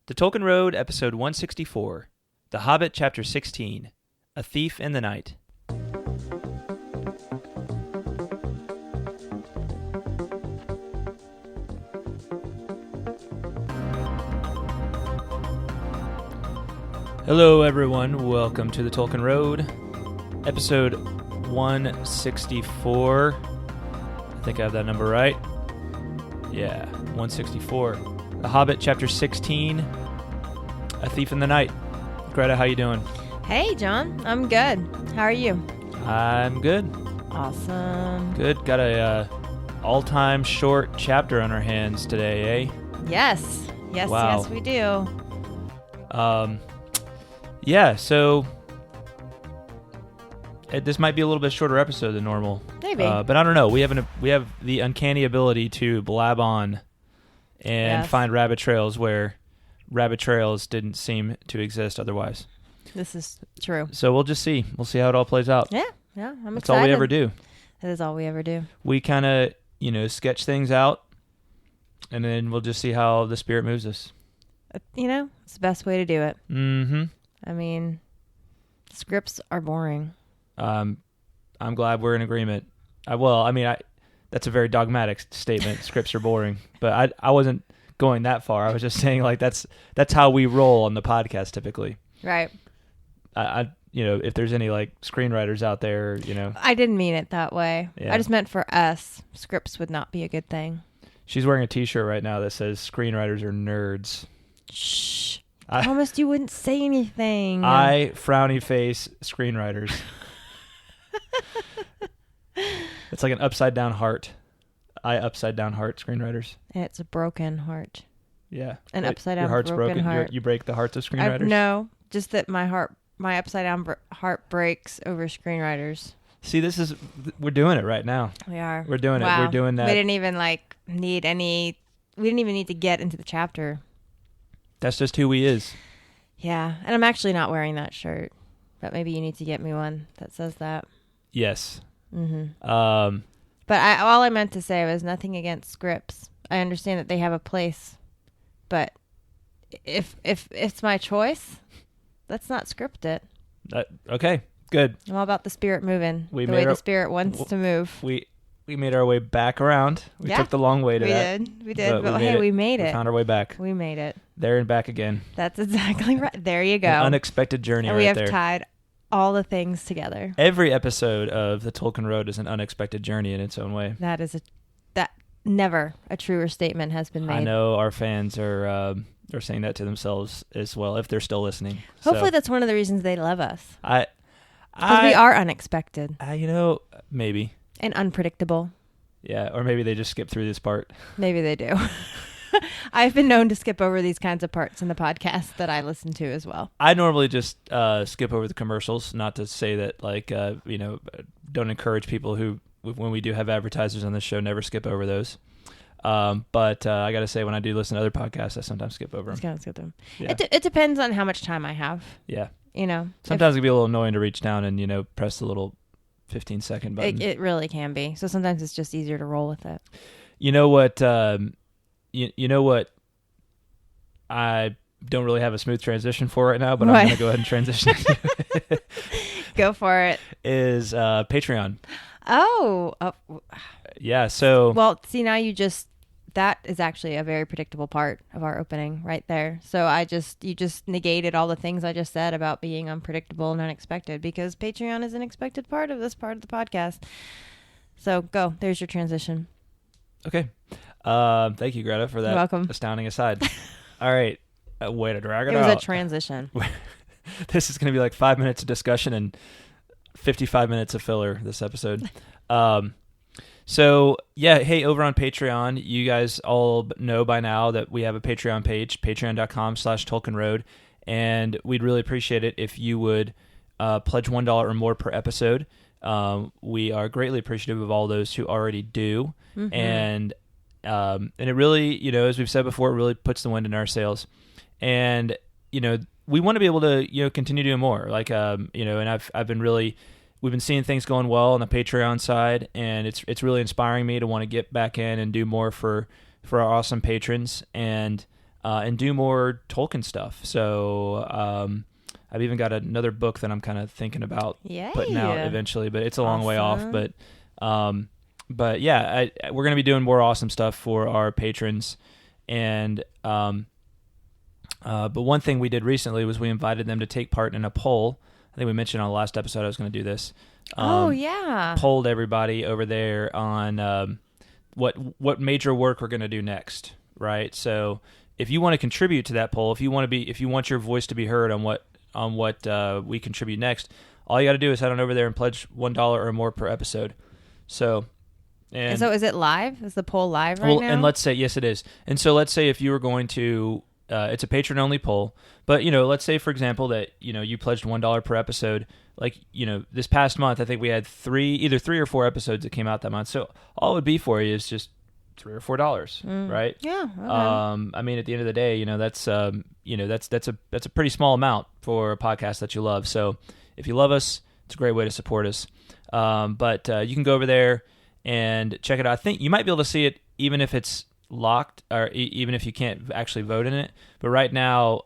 The Tolkien Road, Episode 164, The Hobbit, Chapter 16, A Thief in the Night. Hello everyone, welcome to the Tolkien Road, Episode 164. I think I have that number right. Yeah, 164. The Hobbit, Chapter 16, A Thief in the Night. Greta, how you doing? Hey, John. I'm good. How are you? I'm good. Awesome. Good. Got a all-time short chapter on our hands today, eh? Yes. Yes, Wow. yes, we do. Yeah, so this might be a little bit shorter episode than normal. Maybe. But I don't know. We have the uncanny ability to blab on and find rabbit trails where rabbit trails didn't seem to exist otherwise. This is true. So we'll just see. We'll see how it all plays out. Yeah, I'm That's excited. all we ever do. That is all we ever do. We kind of, sketch things out, and then we'll just see how the spirit moves us. It's the best way to do it. Mm-hmm. I mean, scripts are boring. I'm glad we're in agreement. That's a very dogmatic statement. Scripts are boring, but I wasn't going that far. I was just saying that's how we roll on the podcast typically. Right. If there's any screenwriters out there, I didn't mean it that way. Yeah. I just meant for us, scripts would not be a good thing. She's wearing a T-shirt right now that says "Screenwriters are nerds." Shh. I promised you wouldn't say anything. I frowny face screenwriters. It's like an upside down heart. Upside down heart screenwriters. It's a broken heart. Yeah. An upside down your heart's broken. heart. You break the hearts of screenwriters? No, just that my upside down heart breaks over screenwriters. See, we're doing it right now. We are. We're doing Wow. it. We're doing that. We didn't even we didn't even need to get into the chapter. That's just who he is. Yeah, and I'm actually not wearing that shirt, but maybe you need to get me one that says that. Yes. Mm-hmm. But all I meant to say was nothing against scripts. I understand that they have a place, but if it's my choice, let's not script it. Okay, good. I'm all about the spirit moving. The way the spirit wants to move. We made our way back around. We took the long way to that. We did. But hey, we made it. We found our way back. We made it. There and back again. That's exactly right. There you go. An unexpected journey and right there. We have tied all the things together. Every episode of the Tolkien Road is an unexpected journey in its own way. That never a truer statement has been made. I know our fans are saying that to themselves as well, if they're still listening. Hopefully that's one of the reasons they love us. Because we are unexpected. Maybe. And unpredictable. Yeah, or maybe they just skip through this part. Maybe they do. I've been known to skip over these kinds of parts in the podcast that I listen to as well. I normally just skip over the commercials, not to say that, don't encourage people who, when we do have advertisers on the show, never skip over those. But I got to say, when I do listen to other podcasts, I sometimes skip over them. Just gotta skip them. Yeah. It depends on how much time I have. Yeah. Sometimes it can be a little annoying to reach down and, press the little 15-second button. It really can be. So sometimes it's just easier to roll with it. You know what? You know what? I don't really have a smooth transition for right now, but I'm going to go ahead and transition. Go for it. Is Patreon. Oh. Yeah. So. Well, see, now that is actually a very predictable part of our opening right there. So you just negated all the things I just said about being unpredictable and unexpected, because Patreon is an expected part of this part of the podcast. So go. There's your transition. Okay. Thank you, Greta, for that astounding aside. All right. Way to drag it out. It was a transition. This is going to be 5 minutes of discussion and 55 minutes of filler this episode. So, yeah, hey, over on Patreon, you guys all know by now that we have a Patreon page, patreon.com/TolkienRoad, and we'd really appreciate it if you would pledge $1 or more per episode. We are greatly appreciative of all those who already do, mm-hmm. and it really, as we've said before, it really puts the wind in our sails, and we want to be able to continue doing more, and I've been really. We've been seeing things going well on the Patreon side, and it's really inspiring me to want to get back in and do more for our awesome patrons. And and do more Tolkien stuff. So I've even got another book that I'm kind of thinking about putting out eventually, but it's a long way off. But yeah, we're going to be doing more awesome stuff for our patrons. And but one thing we did recently was we invited them to take part in a poll. I think we mentioned on the last episode I was going to do this. Polled everybody over there on what major work we're going to do next, right? So if you want to contribute to that poll, if you want your voice to be heard on what we contribute next, all you got to do is head on over there and pledge $1 or more per episode. So is it live? Is the poll live right now? And let's say yes, it is. And so let's say if you were going to, it's a patron only poll, but let's say for example that you pledged $1 per episode. Like this past month, I think we had either 3 or 4 episodes that came out that month. So all it would be for you is just $3 or $4, right? Yeah. Okay. I mean, at the end of the day, that's a pretty small amount for a podcast that you love. So if you love us, it's a great way to support us. But you can go over there and check it out. I think you might be able to see it even if it's locked, or even if you can't actually vote in it. But right now,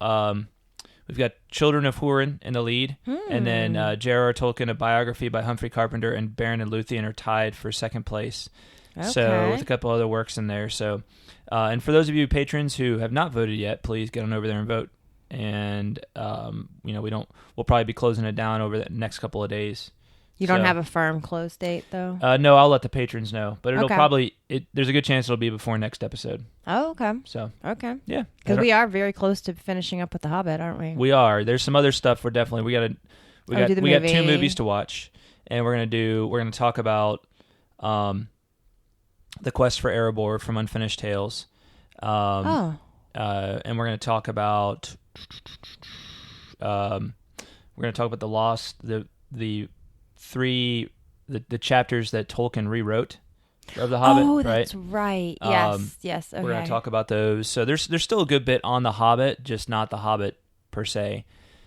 we've got Children of Hurin in the lead, and then J.R.R. Tolkien, A Biography by Humphrey Carpenter, and Baron and Luthien are tied for second place. Okay. So with a couple other works in there. So, and for those of you patrons who have not voted yet, please get on over there and vote. And we'll probably be closing it down over the next couple of days. You don't have a firm close date though? No, I'll let the patrons know, but it'll there's a good chance it'll be before next episode. Oh, okay. So, okay. Yeah. Because we are very close to finishing up with The Hobbit, aren't we? We are. There's some other stuff we got 2 movies to watch, and we're going to talk about The Quest for Erebor from Unfinished Tales. And we're going to talk about the Lost, the chapters that Tolkien rewrote of The Hobbit. Oh, that's right. Yes. Okay. We're going to talk about those. So there's still a good bit on The Hobbit, just not The Hobbit per se.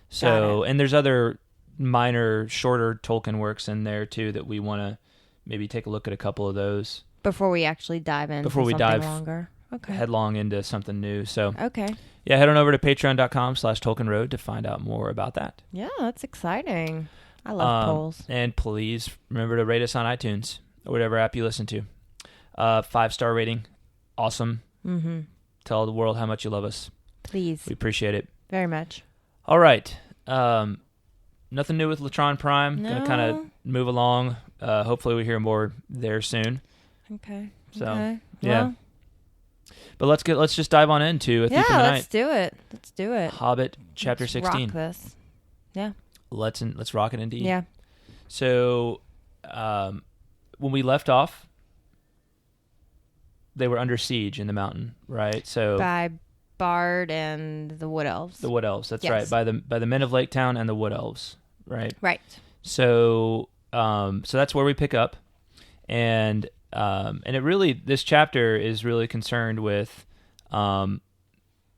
So, and there's other minor, shorter Tolkien works in there too that we want to maybe take a look at a couple of those before we actually dive in. Before we dive longer. Headlong into something new. So yeah, head on over to patreon.com/TolkienRoad to find out more about that. Yeah, that's exciting. I love polls. And please remember to rate us on iTunes or whatever app you listen to. 5-star rating. Awesome. Mm-hmm. Tell the world how much you love us. Please. We appreciate it. Very much. All right. Nothing new with Latron Prime. No. Going to kind of move along. Hopefully we hear more there soon. Okay. So, yeah. Well, but let's just dive on into A Thief in the Night. Let's do it. Hobbit, chapter 16. Rock this. Yeah. Let's rock it indeed. Yeah. So, when we left off, they were under siege in the mountain, right? So by Bard and the Wood Elves. The Wood Elves, that's right. By the men of Lake Town and the Wood Elves, right? Right. So, so that's where we pick up, and this chapter is really concerned with, the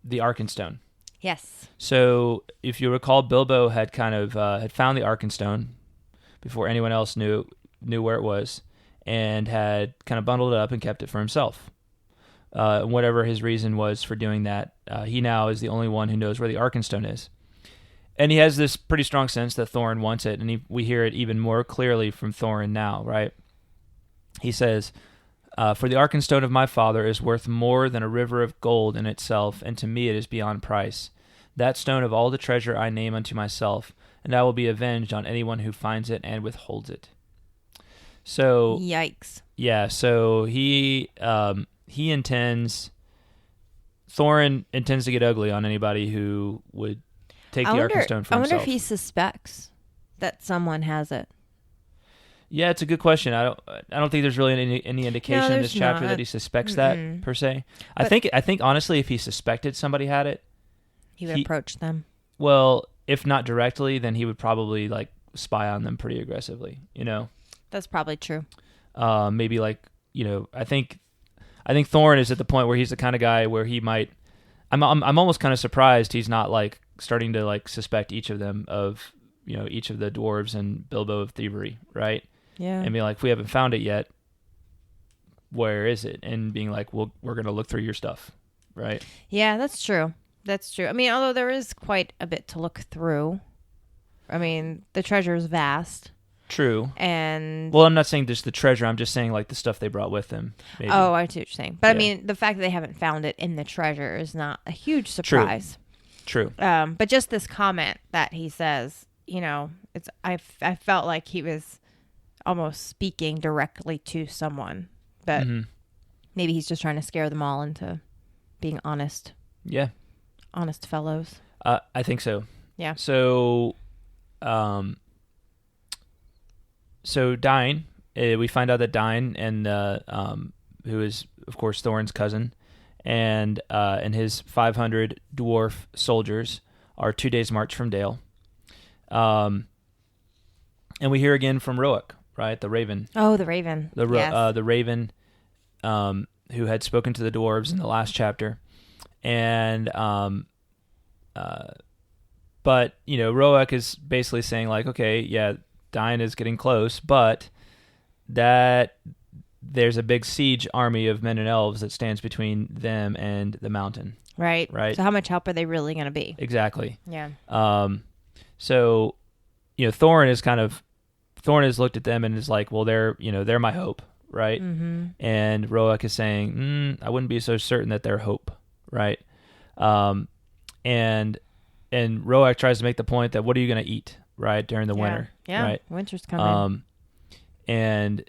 Arkenstone. Yes. So if you recall, Bilbo had kind of had found the Arkenstone before anyone else knew where it was, and had kind of bundled it up and kept it for himself. Whatever his reason was for doing that, he now is the only one who knows where the Arkenstone is. And he has this pretty strong sense that Thorin wants it, and we hear it even more clearly from Thorin now, right? He says, "For the Arkenstone of my father is worth more than a river of gold in itself, and to me it is beyond price. That stone of all the treasure I name unto myself, and I will be avenged on anyone who finds it and withholds it." So, yikes. Yeah, so Thorin intends to get ugly on anybody who would take the Arkenstone for himself. I wonder if he suspects that someone has it. Yeah, it's a good question. I don't think there's really any indication in this chapter that he suspects that per se. But I think honestly, if he suspected somebody had it, he would approach them. Well, if not directly, then he would probably like spy on them pretty aggressively. That's probably true. Maybe I think Thorin is at the point where he's the kind of guy where he might. I'm almost kind of surprised he's not like starting to like suspect each of them of each of the dwarves and Bilbo of thievery, right? Yeah. And be like, if we haven't found it yet, where is it? And being like, well, we're gonna look through your stuff, right? Yeah, that's true. That's true. I mean, although there is quite a bit to look through. I mean, the treasure is vast. True. And well, I'm not saying just the treasure. I'm just saying like the stuff they brought with them. Maybe. Oh, I see what you're saying. But I mean, the fact that they haven't found it in the treasure is not a huge surprise. True. But just this comment that he says, you know, I felt like he was almost speaking directly to someone, but maybe he's just trying to scare them all into being honest. Yeah. Honest fellows. I think so. Yeah. So, Dain, we find out that Dain and who is of course Thorin's cousin, and his 500 dwarf soldiers are 2 days' march from Dale. And we hear again from Roäc, right? The Raven. Oh, the Raven. The Raven, who had spoken to the dwarves in the last chapter, and but you know, Roäc is basically saying like, okay, yeah, Dain is getting close, but that there's a big siege army of men and elves that stands between them and the mountain. Right. Right. So how much help are they really going to be? Exactly. Yeah. So, you know, Thorin has looked at them and is like, well, they're my hope, right? Mm-hmm. And Roäc is saying, I wouldn't be so certain that they're hope, right? And Roäc tries to make the point that what are you going to eat, right, during the winter? Yeah, right? Winter's coming. And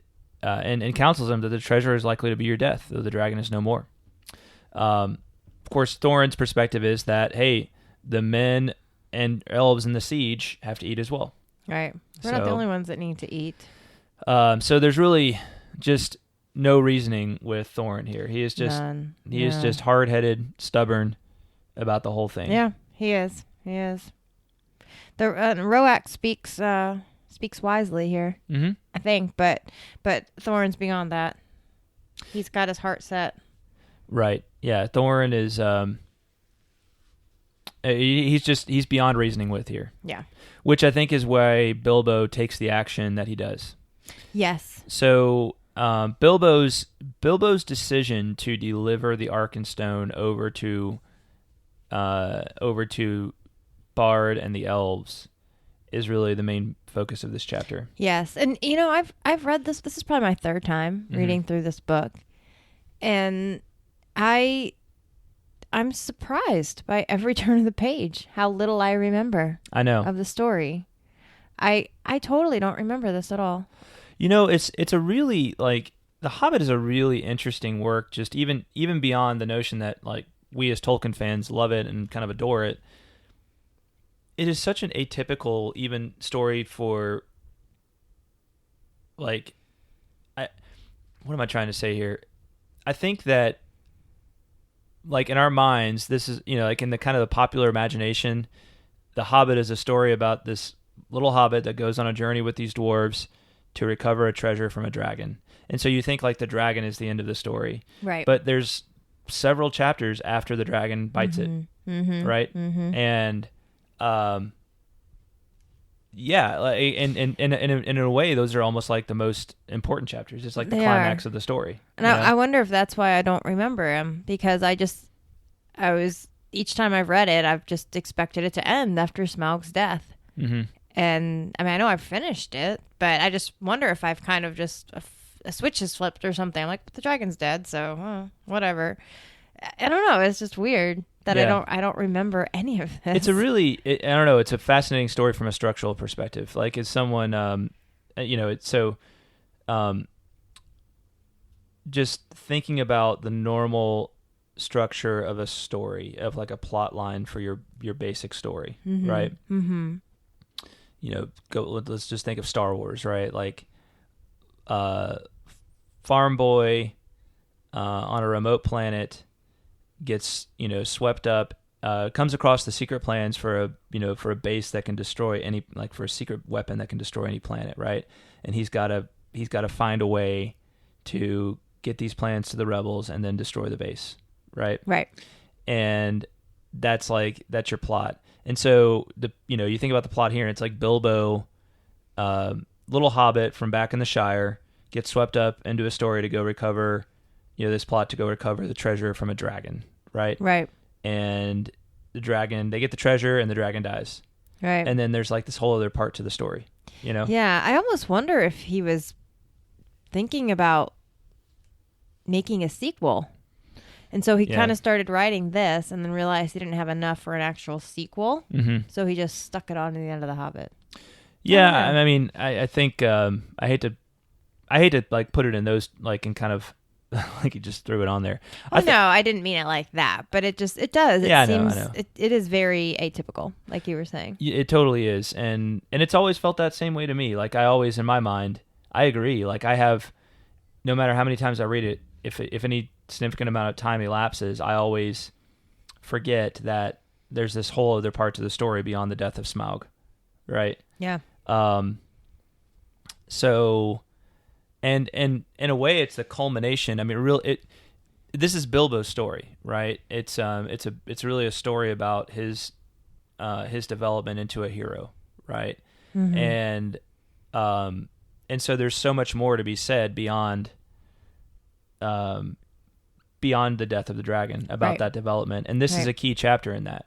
counsels him that the treasure is likely to be your death, though the dragon is no more. Of course, Thorin's perspective is that, hey, the men and elves in the siege have to eat as well. Right. We're not the only ones that need to eat. So there's really just no reasoning with Thorin here. He is just is just hard-headed, stubborn about the whole thing. Yeah, he is. He is. The Roäc speaks wisely here, I think, but Thorin's beyond that. He's got his heart set. Right. Yeah. Thorin is he's beyond reasoning with here. Yeah. Which I think is why Bilbo takes the action that he does. Yes. So Bilbo's decision to deliver the Arkenstone over to Bard and the elves is really the main focus of this chapter. Yes. And you know, I've read this is probably my third time reading through this book, and I'm surprised by every turn of the page how little I remember. I know. Of the story. I totally don't remember this at all. You know, it's a really, like, The Hobbit is a really interesting work, just even beyond the notion that, like, we as Tolkien fans love it and kind of adore it. It is such an atypical even story for, like, what am I trying to say here? I think that, like, in our minds, this is, you know, like in the kind of the popular imagination, The Hobbit is a story about this little hobbit that goes on a journey with these dwarves to recover a treasure from a dragon. And so you think like the dragon is the end of the story. Right. But there's several chapters after the dragon bites it. Mm-hmm. Right? Mm-hmm. And yeah, like, and in a way, those are almost like the most important chapters. It's like the climax of the story. And I wonder if that's why I don't remember him, because each time I've read it, I've just expected it to end after Smaug's death. Mm-hmm. And I mean, I know I've finished it, but I just wonder if I've kind of just a switch has flipped or something. I'm like, but the dragon's dead, so whatever. I don't know. It's just weird that I don't remember any of this. It's I don't know. It's a fascinating story from a structural perspective. Like, as someone, it's so, just thinking about the normal structure of a story, of like a plot line for your basic story, right? Mm-hmm. You know, let's just think of Star Wars, right? Like, farm boy on a remote planet gets, swept up, comes across the secret plans for a base that can destroy any, like, for a secret weapon that can destroy any planet, right? And he's got to find a way to get these plans to the rebels and then destroy the base, right? Right. And that's your plot. And so you think about the plot here, and it's like Bilbo, little hobbit from back in the Shire, gets swept up into a story to go recover, this plot to go recover the treasure from a dragon, right? Right. And the dragon, they get the treasure, and the dragon dies. Right. And then there's like this whole other part to the story, you know? Yeah, I almost wonder if he was thinking about making a sequel. And so he kind of started writing this and then realized he didn't have enough for an actual sequel. Mm-hmm. So he just stuck it on to the end of The Hobbit. Yeah, I mean, I think I hate to like put it in those like in kind of like you just threw it on there. No, I didn't mean it like that, but it does. Yeah, It seems, I know. It is very atypical, like you were saying. It totally is, and it's always felt that same way to me. Like I always, in my mind, I agree. Like I have, no matter how many times I read it, if any significant amount of time elapses, I always forget that there's this whole other part to the story beyond the death of Smaug, right? Yeah. So, and in a way, it's the culmination. I mean, this is Bilbo's story, right? It's really a story about his development into a hero, right? Mm-hmm. And so there's so much more to be said beyond the death of the dragon about that development. And this is a key chapter in that.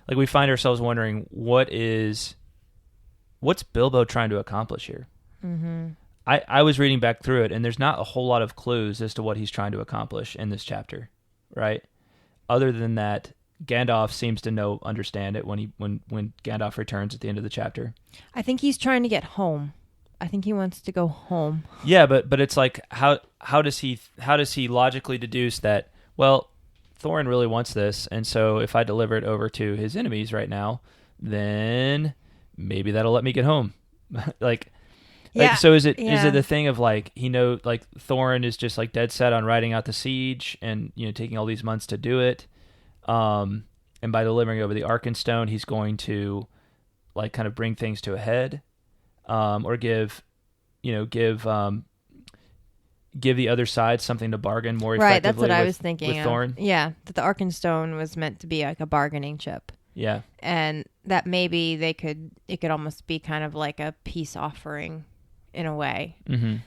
Like we find ourselves wondering, what's Bilbo trying to accomplish here? Mm-hmm. I was reading back through it, and there's not a whole lot of clues as to what he's trying to accomplish in this chapter, right? Other than that, Gandalf seems to understand it when Gandalf returns at the end of the chapter. I think he's trying to get home. I think he wants to go home. Yeah, but it's like how does he logically deduce that? Well, Thorin really wants this, and so if I deliver it over to his enemies right now, then maybe that'll let me get home. So is it the thing of like like Thorin is just like dead set on riding out the siege and taking all these months to do it, and by delivering over the Arkenstone, he's going to like kind of bring things to a head, or give the other side something to bargain more effectively. Right, that's what I was thinking with Thorin. Yeah, that the Arkenstone was meant to be like a bargaining chip. Yeah, and that maybe it could almost be kind of like a peace offering in a way. Mm-hmm.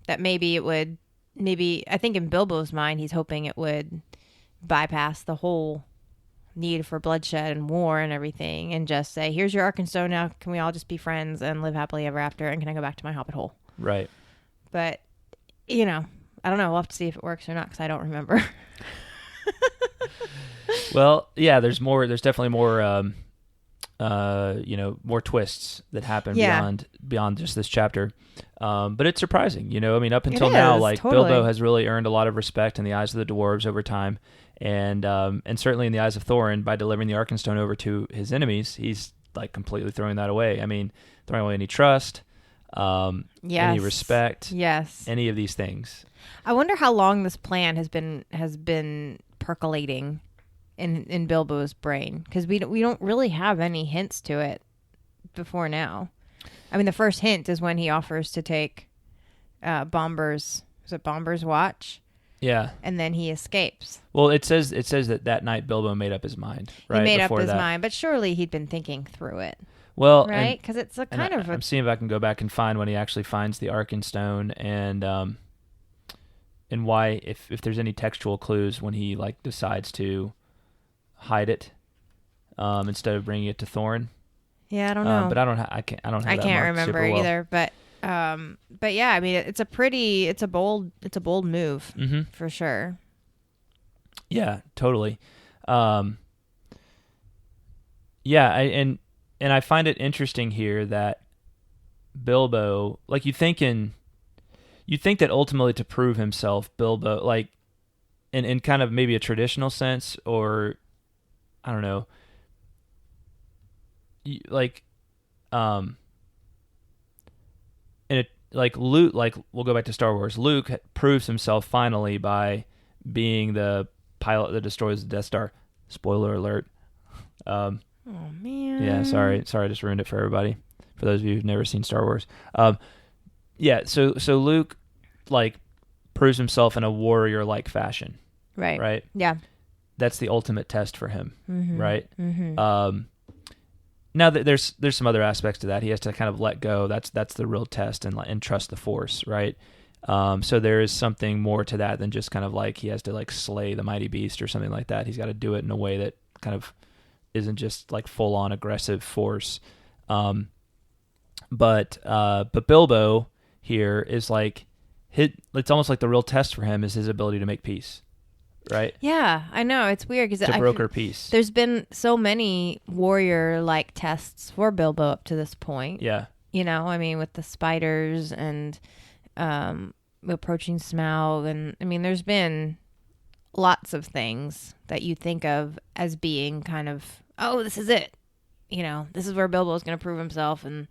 That maybe it would. Maybe I think in Bilbo's mind, he's hoping it would bypass the whole need for bloodshed and war and everything, and just say, "Here's your Arkenstone. Now, can we all just be friends and live happily ever after? And can I go back to my Hobbit hole?" Right. But I don't know. We'll have to see if it works or not because I don't remember. Well, yeah. There's definitely more. More twists that happen beyond just this chapter. But it's surprising, I mean, up until now, like totally. Bilbo has really earned a lot of respect in the eyes of the dwarves over time. And certainly in the eyes of Thorin, by delivering the Arkenstone over to his enemies, he's like completely throwing that away. I mean, throwing away any trust, any respect, any of these things. I wonder how long this plan has been percolating in Bilbo's brain, because we don't really have any hints to it before now. I mean, the first hint is when he offers to take Bombur's watch. Yeah. And then he escapes. Well, it says that night Bilbo made up his mind, right? He made up his mind, but surely he'd been thinking through it. Well, right? Because it's a kind of I'm seeing if I can go back and find when he actually finds the Arkenstone and why, if there's any textual clues when he like decides to hide it instead of bringing it to Thorin. Yeah, I don't know. But I can't remember either. But yeah, I mean, it's a bold move, mm-hmm. for sure. Yeah, totally. Yeah, and I find it interesting here that Bilbo, like you think that ultimately to prove himself, Bilbo, like in kind of maybe a traditional sense, or I don't know, like, and it like Luke, like we'll go back to Star Wars. Luke proves himself finally by being the pilot that destroys the Death Star. Spoiler alert. Oh man. Yeah, sorry, I just ruined it for everybody. For those of you who've never seen Star Wars. Yeah, so Luke like proves himself in a warrior-like fashion. Right. Right? Yeah. That's the ultimate test for him, mm-hmm. right? Mm-hmm. Now there's some other aspects to that. He has to kind of let go. That's the real test and trust the Force, right? So there is something more to that than just kind of like he has to like slay the mighty beast or something like that. He's got to do it in a way that kind of isn't just like full on aggressive force. But Bilbo here is like it's almost like the real test for him is his ability to make peace. Right? Yeah, I know. It's weird because to broker peace. There's been so many warrior-like tests for Bilbo up to this point. Yeah. You know, I mean, with the spiders and approaching Smaug. And, I mean, there's been lots of things that you think of as being kind of, oh, this is it. You know, this is where Bilbo's going to prove himself. And,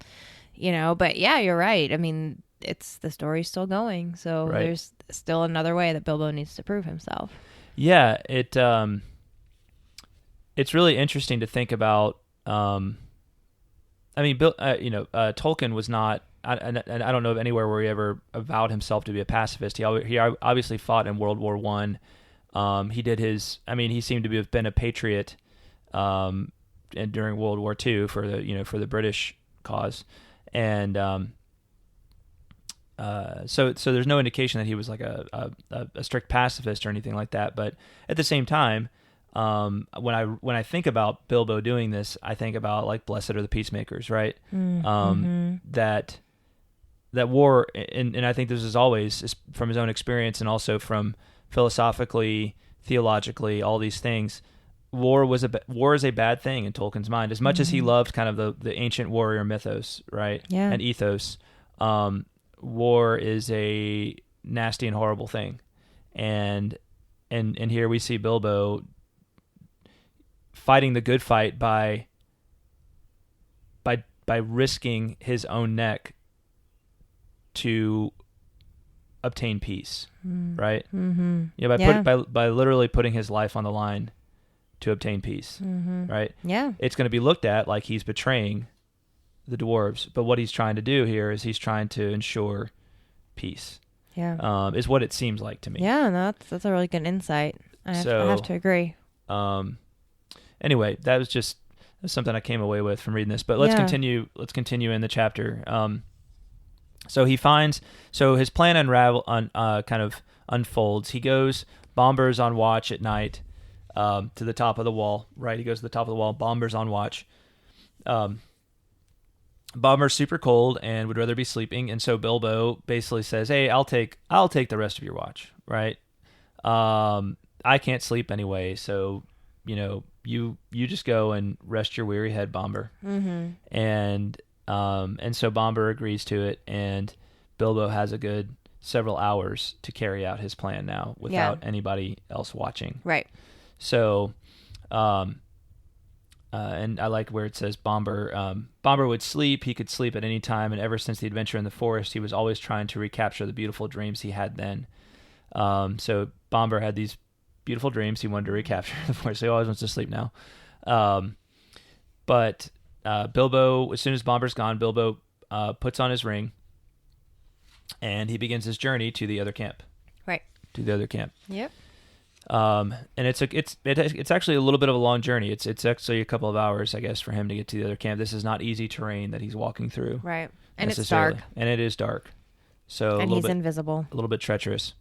you know, but yeah, you're right. I mean, the story's still going. So there's still another way that Bilbo needs to prove himself. Yeah, it's really interesting to think about. I mean, Tolkien was not. I don't know of anywhere where he ever avowed himself to be a pacifist. He obviously fought in World War I. He did his. I mean, he seemed to have been a patriot, and during World War II for the British cause, and so there's no indication that he was like a strict pacifist or anything like that. But at the same time, when I think about Bilbo doing this, I think about like blessed are the peacemakers, right? Mm-hmm. That war, and I think this is always from his own experience and also from philosophically, theologically, all these things. War is a bad thing in Tolkien's mind, as much as he loved kind of the ancient warrior mythos, right? Yeah. And ethos. War is a nasty and horrible thing, and here we see Bilbo fighting the good fight by risking his own neck to obtain peace, right? Mm-hmm. By literally putting his life on the line to obtain peace, right? Yeah, it's going to be looked at like he's betraying the dwarves, but what he's trying to do here is he's trying to ensure peace. Yeah, is what it seems like to me. Yeah, no, that's a really good insight. I have to agree. Anyway, that's something I came away with from reading this. But let's continue. Let's continue in the chapter. So his plan kind of unfolds. He goes. Bombur's on watch at night. To the top of the wall. Right, he goes to the top of the wall. Bombur's on watch. Bombur's super cold and would rather be sleeping, and so Bilbo basically says, "Hey, I'll take the rest of your watch, right? I can't sleep anyway, so you just go and rest your weary head, Bombur." Mm-hmm. And so Bombur agrees to it, and Bilbo has a good several hours to carry out his plan now without anybody else watching. Right. So, and I like where it says Bombur would sleep. He could sleep at any time, and ever since the adventure in the forest, he was always trying to recapture the beautiful dreams he had then. So Bombur had these beautiful dreams he wanted to recapture in the forest. So he always wants to sleep now. But Bilbo, as soon as Bombur's gone, Bilbo puts on his ring, and he begins his journey to the other camp. Right. To the other camp. Yep. And it's actually a little bit of a long journey. It's actually a couple of hours, I guess, for him to get to the other camp. This is not easy terrain that he's walking through. Right. And it's dark. And it is dark. So and he's invisible. A little bit treacherous.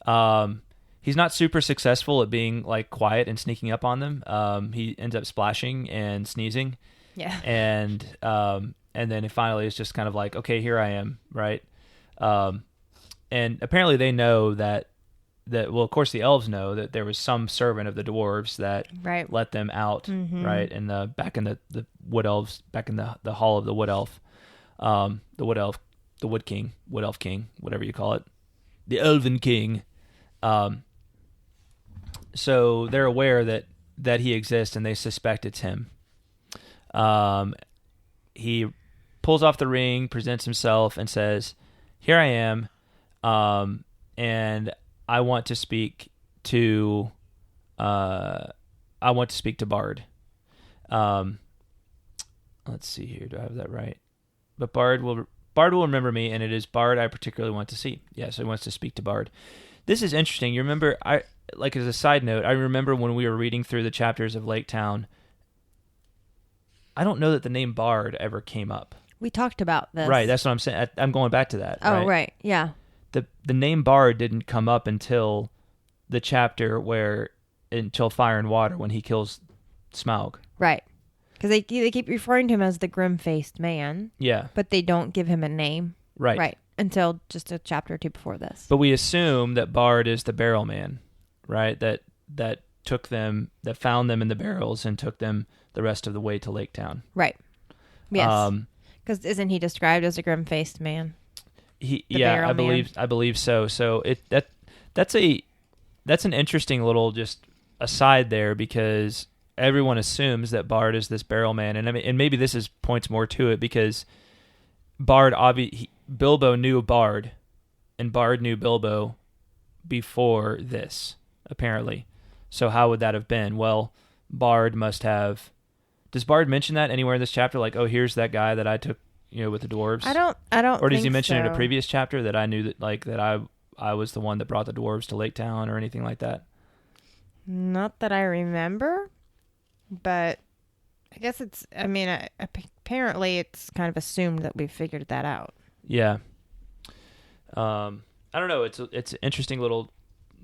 He's not super successful at being like quiet and sneaking up on them. He ends up splashing and sneezing. Yeah. And then finally it's just kind of like, okay, here I am, right? And apparently they know that well, of course the elves know that there was some servant of the dwarves that let them out, right? And back in the wood elves, back in the hall of the wood elf, the wood king, wood elf king, whatever you call it, the elven king. So they're aware that he exists and they suspect it's him. He pulls off the ring, presents himself, and says, "Here I am, and I want to speak to Bard." Let's see here. Do I have that right? But Bard will remember me, and it is Bard I particularly want to see. Yeah, so he wants to speak to Bard. This is interesting. You remember, as a side note, I remember when we were reading through the chapters of Lake Town, I don't know that the name Bard ever came up. We talked about this. Right, that's what I'm saying. I'm going back to that. Oh, right. Yeah. the name Bard didn't come up until the chapter until Fire and Water, when he kills Smaug. Right. Because they keep referring to him as the grim-faced man. Yeah. But they don't give him a name. Right. Right. Until just a chapter or two before this. But we assume that Bard is the barrel man, right? That found them in the barrels and took them the rest of the way to Lake Town. Right. Yes. Because isn't he described as a grim-faced man? I believe so. So that's an interesting little just aside there, because everyone assumes that Bard is this barrel man, and maybe this points more to it, because Bilbo knew Bard, and Bard knew Bilbo before this, apparently. So how would that have been? Well, Bard must have. Does Bard mention that anywhere in this chapter? Like, oh, here's that guy that I took, with the dwarves. I don't. Or does he think mention in so. a previous chapter that I knew that I was the one that brought the dwarves to Lake Town, or anything like that? Not that I remember, but I guess it's. I mean, apparently it's kind of assumed that we've figured that out. Yeah. I don't know. It's an interesting little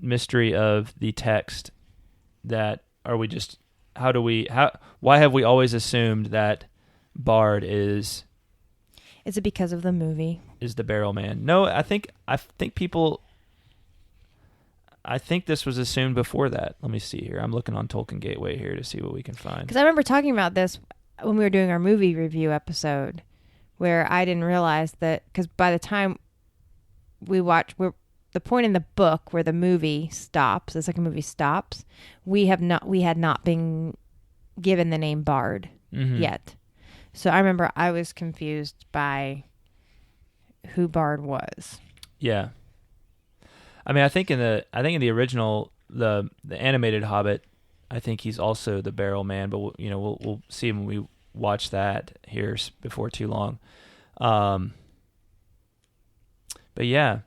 mystery of the text. That why have we always assumed that Bard is? Is it because of the movie? Is the barrel man? No, I think people. I think this was assumed before that. Let me see here. I'm looking on Tolkien Gateway here to see what we can find. Because I remember talking about this when we were doing our movie review episode, where I didn't realize that, because by the time we watched, the point in the book where the movie stops, the second movie stops, we had not been given the name Bard yet. So I remember I was confused by who Bard was. Yeah. I mean, I think in the original, the animated Hobbit, I think he's also the barrel man, but we'll see when we watch that here before too long. But yeah,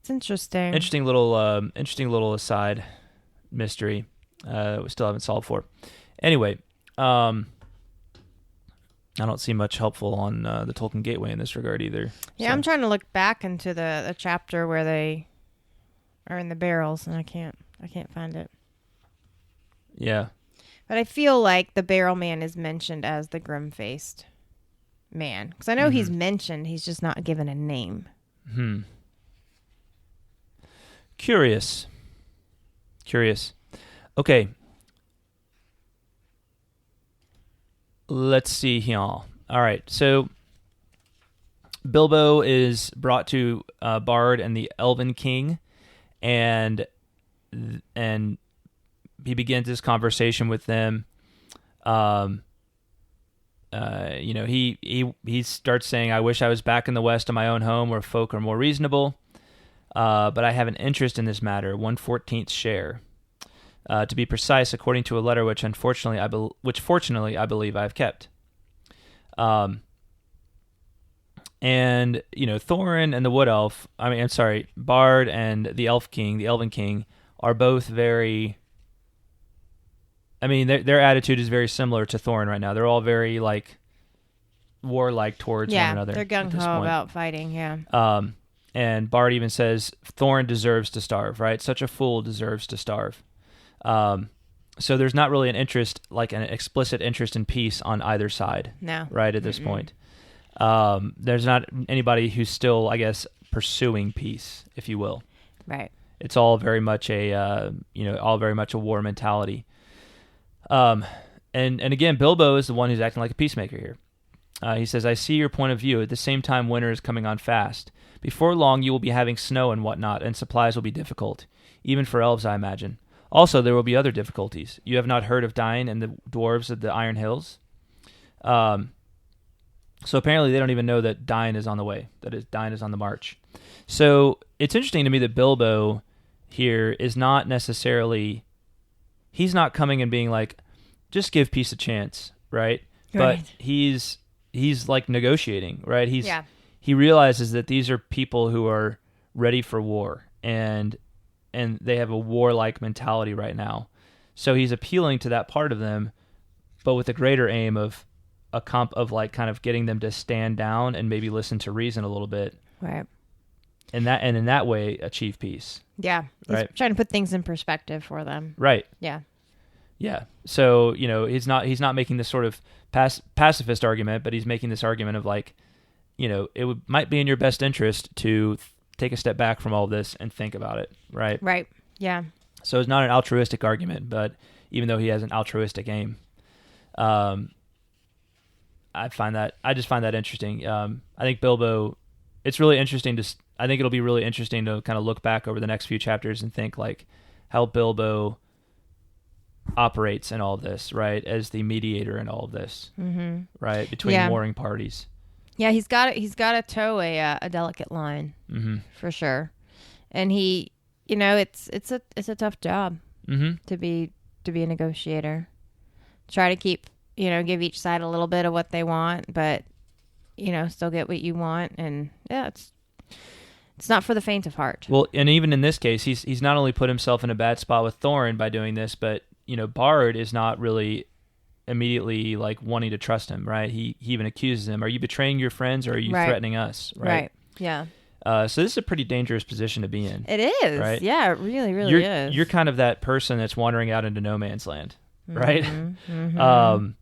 it's interesting. Interesting little aside mystery. We still haven't solved for. Anyway, I don't see much helpful on the Tolkien Gateway in this regard either. Yeah, so. I'm trying to look back into the chapter where they are in the barrels, and I can't find it. Yeah. But I feel like the barrel man is mentioned as the grim-faced man. Because I know he's mentioned, he's just not given a name. Curious. Okay. Let's see here. All right, so Bilbo is brought to Bard and the Elven King, and he begins this conversation with them. He starts saying, "I wish I was back in the West in my own home, where folk are more reasonable. But I have an interest in this matter, 1/14 share." To be precise, according to a letter which fortunately I believe I have kept. And Thorin and the Wood Elf. Bard and the Elven King, are both very. I mean, their attitude is very similar to Thorin right now. They're all very warlike towards one another. They're gung ho about fighting. Yeah. And Bard even says Thorin deserves to starve. Right, such a fool deserves to starve. So there's not really an explicit interest in peace on either side. No. Right at this point. There's not anybody who's still, I guess, pursuing peace, if you will. Right. It's all very much a war mentality. And again, Bilbo is the one who's acting like a peacemaker here. He says, "I see your point of view. At the same time, winter is coming on fast. Before long, you will be having snow and whatnot, and supplies will be difficult, even for elves, I imagine. Also, there will be other difficulties. You have not heard of Dain and the dwarves of the Iron Hills?" So apparently they don't even know that Dain is on the way. That is, Dain is on the march. So it's interesting to me that Bilbo here is not necessarily... He's not coming and being like, just give peace a chance, right? But he's negotiating, right? He realizes that these are people who are ready for war, and they have a warlike mentality right now. So he's appealing to that part of them, but with a greater aim of kind of getting them to stand down and maybe listen to reason a little bit. Right. in that way achieve peace. Yeah. He's trying to put things in perspective for them. Right. Yeah. Yeah. So, he's not making this sort of pacifist argument, but he's making this argument of like, might be in your best interest to take a step back from all this and think about it. Right. Right. Yeah. So it's not an altruistic argument, but even though he has an altruistic aim, I just find that interesting. I think Bilbo, it's really interesting I think it'll be really interesting to kind of look back over the next few chapters and think like how Bilbo operates in all of this, right? As the mediator in all of this, right? Between warring parties. Yeah, he's got to toe a delicate line for sure, and he, it's a tough job to be a negotiator. Try to keep, give each side a little bit of what they want, but still get what you want, and yeah, it's not for the faint of heart. Well, and even in this case, he's not only put himself in a bad spot with Thorin by doing this, but Bard is not really immediately like wanting to trust him, right? He even accuses him. Are you betraying your friends or are you threatening us? Right. Yeah. So this is a pretty dangerous position to be in. It is. Right? Yeah, it really, really is. You're kind of that person that's wandering out into no man's land, right? And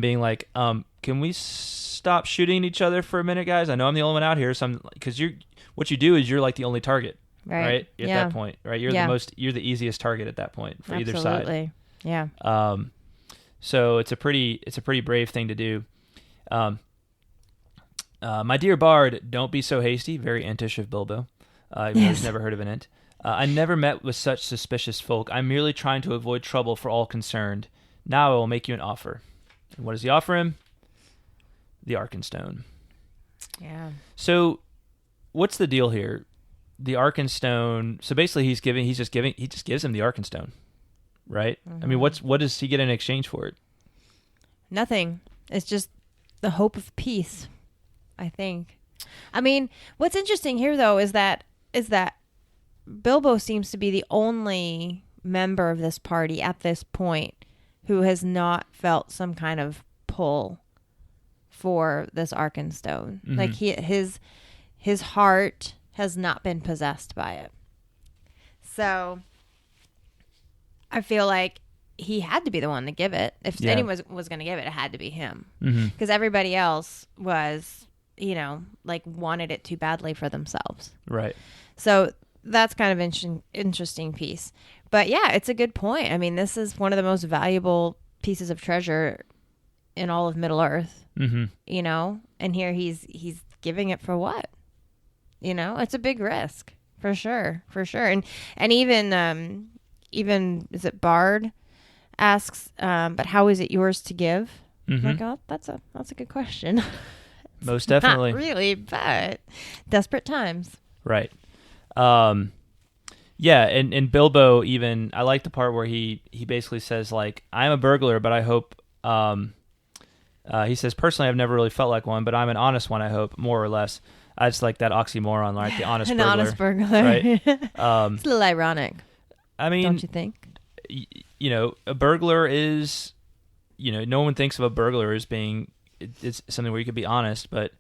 being like, can we stop shooting each other for a minute, guys? I know I'm the only one out here, so because what you do is you're like the only target, right? At that point, right? You're you're the easiest target at that point for either side. Absolutely. Yeah. So it's a pretty brave thing to do. My dear Bard, don't be so hasty. Very Entish of Bilbo. I've never heard of an Ent. I never met with such suspicious folk. I'm merely trying to avoid trouble for all concerned. Now I will make you an offer. And what does he offer him? The Arkenstone. Yeah. So what's the deal here? The Arkenstone. So basically, he just gives him the Arkenstone, right? I mean, what does he get in exchange for it? Nothing. It's just the hope of peace, I think. I mean, what's interesting here though is that Bilbo seems to be the only member of this party at this point who has not felt some kind of pull for this Arkenstone. Like his heart has not been possessed by it. So I feel like he had to be the one to give it. If anyone was going to give it, it had to be him. Because everybody else was, like wanted it too badly for themselves. Right. So that's kind of interesting piece. But yeah, it's a good point. I mean, this is one of the most valuable pieces of treasure in all of Middle Earth. And here he's giving it for what? It's a big risk for sure. And even is it Bard asks, but how is it yours to give? I'm like, oh, that's a good question. Most definitely. Not really, but desperate times. Right. Yeah, and Bilbo even, I like the part where he basically says like, I'm a burglar, but I hope, he says, personally, I've never really felt like one, but I'm an honest one, I hope, more or less. I just like that oxymoron, like the honest burglar. An honest burglar. Right? It's a little ironic. I mean, don't you think? A burglar is, no one thinks of a burglar as being, it's something where you could be honest, but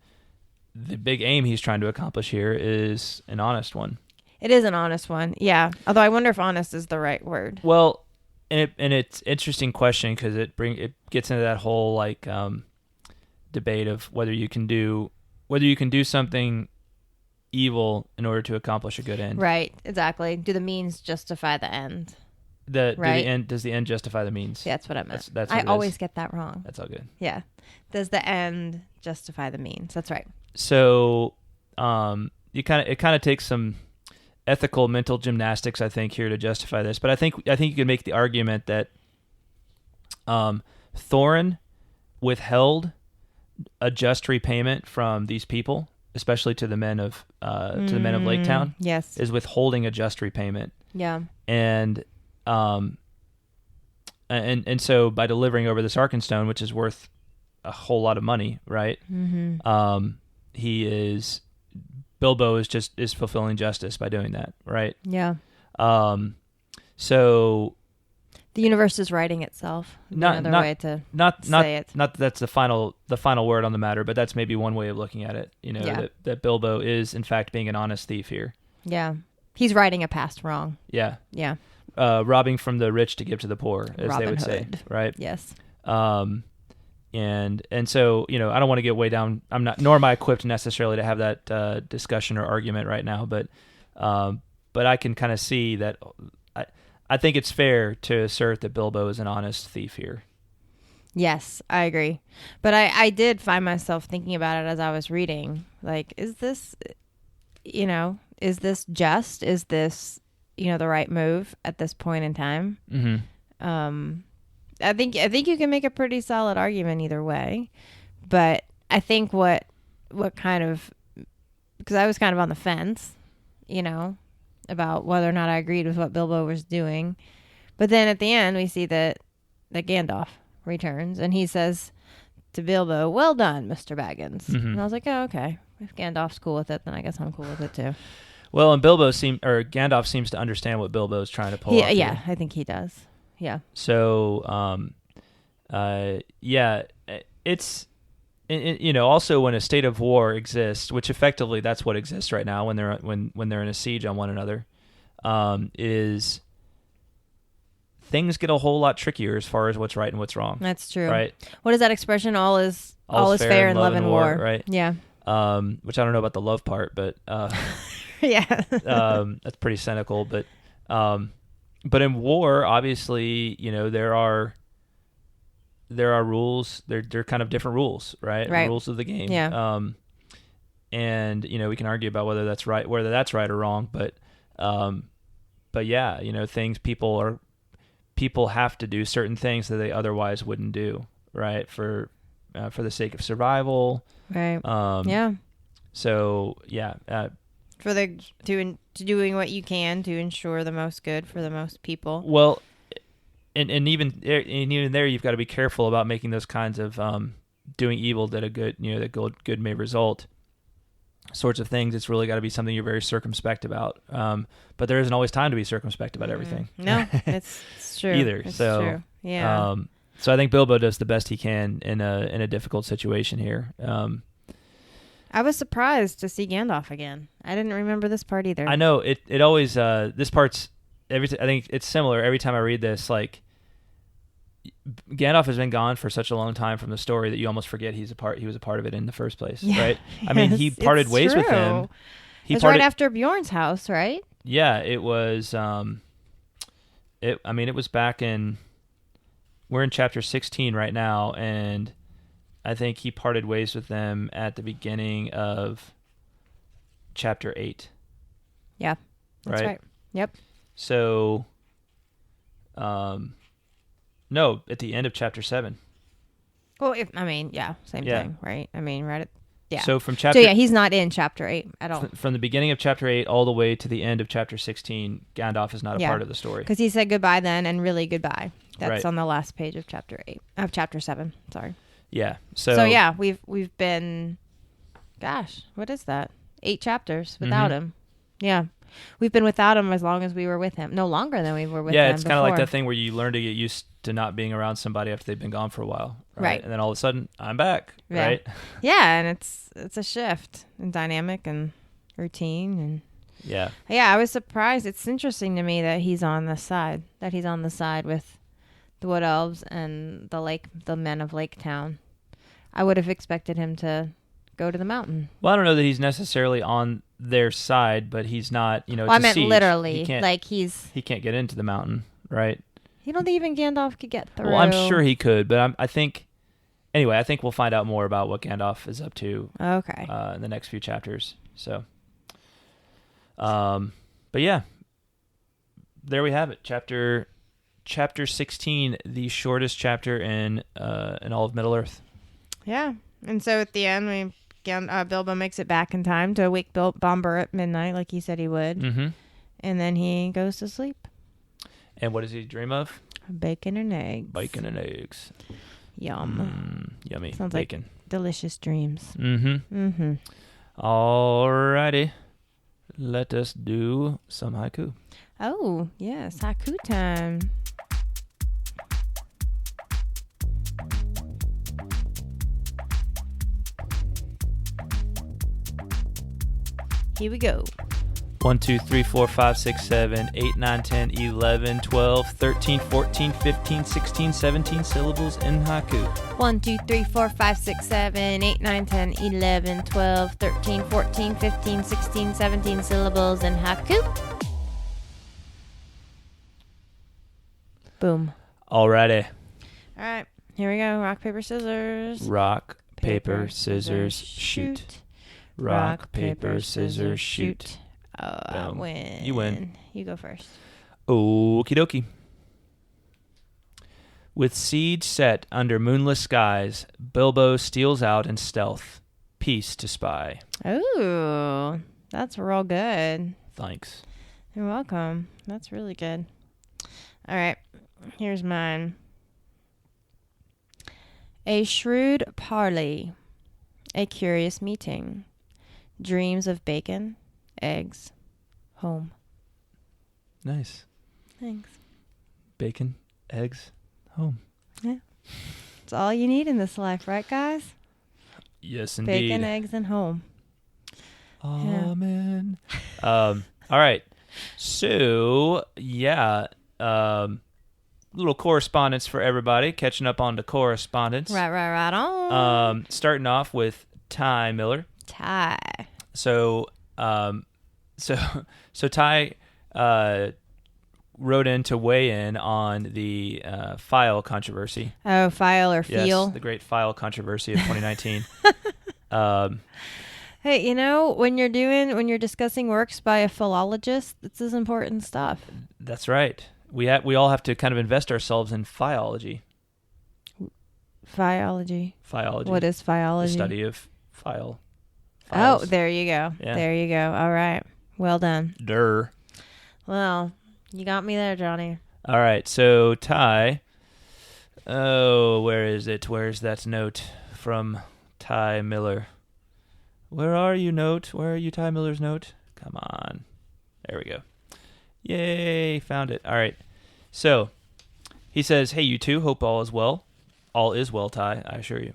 the big aim he's trying to accomplish here is an honest one. It is an honest one, yeah. Although I wonder if honest is the right word. Well, and it's interesting question because it gets into that whole like debate of whether you can do something evil in order to accomplish a good end. Right, exactly. Do the means justify the end? Right? Does the end justify the means? Yeah, that's what I meant. That's I always get that wrong. That's all good. Yeah. Does the end justify the means? That's right. So, it kind of takes some ethical mental gymnastics, I think, here to justify this. But I think you could make the argument that Thorin withheld a just repayment from these people, especially to the men of Lake Town. Yes, is withholding a just repayment. Yeah, and so by delivering over this Arkenstone, which is worth a whole lot of money, right? Bilbo is fulfilling justice by doing that, right? Yeah. So the The universe is writing itself. Another way to say it. Not that that's the final word on the matter, but that's maybe one way of looking at it. That Bilbo is in fact being an honest thief here. Yeah, he's righting a past wrong. Yeah. Yeah. Robbing from the rich to give to the poor, as Robin they would Hood. say, right? Yes. And so I don't want to get way down. Nor am I equipped necessarily to have that discussion or argument right now, but I can kind of see that. I think it's fair to assert that Bilbo is an honest thief here. Yes, I agree. But I did find myself thinking about it as I was reading. Like, is this just? Is this, the right move at this point in time? Mm-hmm. I think you can make a pretty solid argument either way. But I think what kind of, because I was kind of on the fence, about whether or not I agreed with what Bilbo was doing. But then at the end, we see that Gandalf returns, and he says to Bilbo, "Well done, Mr. Baggins." Mm-hmm. And I was like, oh, okay. If Gandalf's cool with it, then I guess I'm cool with it too. Well, and Gandalf seems to understand what Bilbo is trying to pull off. Yeah, here. I think he does. Yeah. So, it's... also when a state of war exists, which effectively that's what exists right now when they're in a siege on one another, is things get a whole lot trickier as far as what's right and what's wrong. That's true. Right? What is that expression? All is fair in love and war. Right? Yeah. Which I don't know about the love part, but yeah. that's pretty cynical. But in war, obviously, there are rules. They're kind of different rules, right? Right. Rules of the game. Yeah. And we can argue about whether that's right or wrong, but yeah, people have to do certain things that they otherwise wouldn't do, right? For the sake of survival. Right. Yeah. So yeah. To doing what you can to ensure the most good for the most people. Well. And even there, you've got to be careful about making those kinds of doing evil that good may result sorts of things. It's really got to be something you're very circumspect about. But there isn't always time to be circumspect about everything. No, it's true. Either. It's true. Yeah. So I think Bilbo does the best he can in a difficult situation here. I was surprised to see Gandalf again. I didn't remember this part either. I know it always this part's. I think it's similar every time I read this. Like, Gandalf has been gone for such a long time from the story that you almost forget he was a part of it in the first place, right? I mean, he parted ways with him. It was right after Bjorn's house, right? Yeah, it was. It was back in. We're in chapter 16 right now, and I think he parted ways with them at the beginning of chapter 8. Yeah, that's right. Yep. So, no, at the end of chapter 7. Well, same thing, right? Right. So he's not in chapter 8 at all. From the beginning of chapter 8 all the way to the end of chapter 16, Gandalf is not a part of the story. Because he said goodbye then, and really goodbye. That's right. On the last page of chapter 7. Sorry. Yeah. So we've been, gosh, what is that? 8 chapters without him. Yeah. We've been without him as long as we were with him. No longer than we were with him. Yeah, it's kind of like that thing where you learn to get used to not being around somebody after they've been gone for a while. Right. And then all of a sudden, I'm back. Yeah. Right. Yeah, and it's a shift in dynamic and routine. And yeah. Yeah, I was surprised. It's interesting to me that he's on this side. That he's on the side with the Wood Elves and the men of Lake Town. I would have expected him to go to the mountain. Well, I don't know that he's necessarily on their side, but he's not, it's I meant siege. literally. He can't get into the mountain, right? You don't think even Gandalf could get through? Well, I'm sure he could, but I think we'll find out more about what Gandalf is up to in the next few chapters. So, but yeah, there we have it. Chapter 16, the shortest chapter in all of Middle-earth. Yeah, and so at the end, Bilbo makes it back in time to wake Bombur at midnight, like he said he would. Mm-hmm. And then he goes to sleep. And what does he dream of? Bacon and eggs. Bacon and eggs. Yum. Yummy. Sounds bacon. Like delicious dreams. Mm-hmm. Mm-hmm. Alrighty. Let us do some haiku. Oh, yes. Haiku time. Here we go. 1, 2, 3, 4, 5, 6, 7, 8, 9, 10, 11, 12, 13, 14, 15, 16, 17 syllables in haiku. 1, 2, 3, 4, 5, 6, 7, 8, 9, 10, 11, 12, 13, 14, 15, 16, 17 syllables in haiku. Boom. Alrighty. All right. Here we go. Rock, paper, scissors. Rock, paper, scissors, shoot. Rock, paper, scissors, shoot. Oh, I win. You win. You go first. Okie dokie. With siege set under moonless skies, Bilbo steals out in stealth. Peace to spy. Ooh, that's real good. Thanks. You're welcome. That's really good. All right. Here's mine. A shrewd parley. A curious meeting. Dreams of bacon, eggs, home. Nice. Thanks. Bacon, eggs, home. Yeah. It's all you need in this life, right, guys? Yes, indeed. Bacon, eggs, and home. Amen. All right. So, yeah. Little correspondence for everybody. Catching up on the correspondence. Right on. Starting off with Ty Miller. Ty. So Ty wrote in to weigh in on the file controversy. Oh, file or feel? Yes, the great file controversy of 2019. Hey, when you're discussing works by a philologist, this is important stuff. That's right. We all have to kind of invest ourselves in philology. Philology. What is philology? The study of files. Oh, there you go. Yeah. There you go. All right. Well done. Durr. Well, you got me there, Johnny. All right. So, Ty. Oh, where is it? Where's that note from Ty Miller? Where are you, note? Where are you, Ty Miller's note? Come on. There we go. Yay, found it. All right. So, he says, hey, you two, hope all is well. All is well, Ty, I assure you.